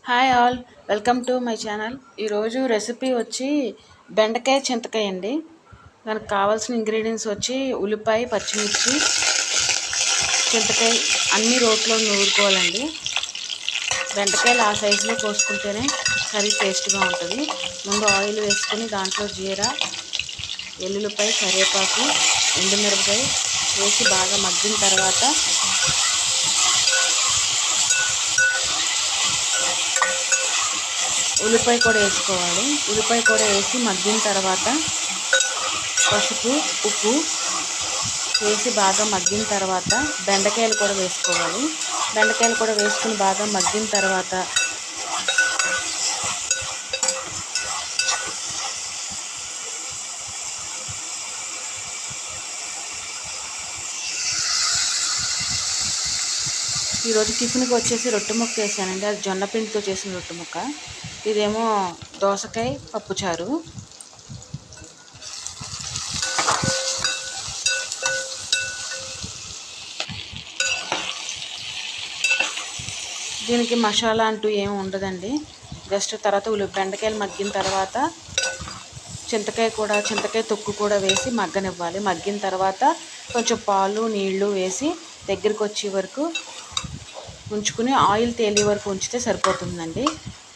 Hi all, welcome to my channel. ఈరోజు recipe వచ్చి బెండకాయ చింతకాయ అండి. దానికి కావాల్సిన ఇంగ్రీడియంట్స్ వచ్చి ఉల్లిపాయ, పచ్చిమిర్చి, చింతకాయ అన్నీ రోట్లో నూరుకోవాలండి. బెండకాయలు ఆ సైజులో కోసుకుంటేనే కర్రీ టేస్ట్గా ఉంటుంది. ముందు ఆయిల్ వేసుకొని దాంట్లో జీరా, వెల్లుల్లిపాయ, కరివేపాకు, ఎండుమిరపకాయ వేసి బాగా మగ్గిన తర్వాత ఉల్లిపాయ కూడా వేసుకోవాలి. ఉల్లిపాయ కూడా వేసి మగ్గిన తర్వాత పసుపు, ఉప్పు వేసి బాగా మగ్గిన తర్వాత బెండకాయలు కూడా వేసుకోవాలి. బెండకాయలు కూడా వేసుకుని బాగా మగ్గిన తర్వాత ఈరోజు టిఫిన్కి వచ్చేసి రొట్టె ముక్క వేసానండి. అది జొన్న పిండితో చేసిన రొట్టె ముక్క. ఇదేమో దోసకాయ పప్పుచారు. దీనికి మసాలా అంటూ ఏమి ఉండదండి. జస్ట్ తర్వాత బెండకాయలు మగ్గిన తర్వాత చింతకాయ తొక్కు కూడా వేసి మగ్గనివ్వాలి. మగ్గిన తర్వాత కొంచెం పాలు, నీళ్లు వేసి దగ్గరికి వచ్చే వరకు ఉంచుకుని ఆయిల్ తేలే వరకు ఉంచితే సరిపోతుందండి.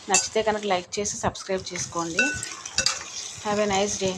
నచ్చితే కనుక లైక్ చేసి సబ్స్క్రైబ్ చేసుకోండి. Have a nice day.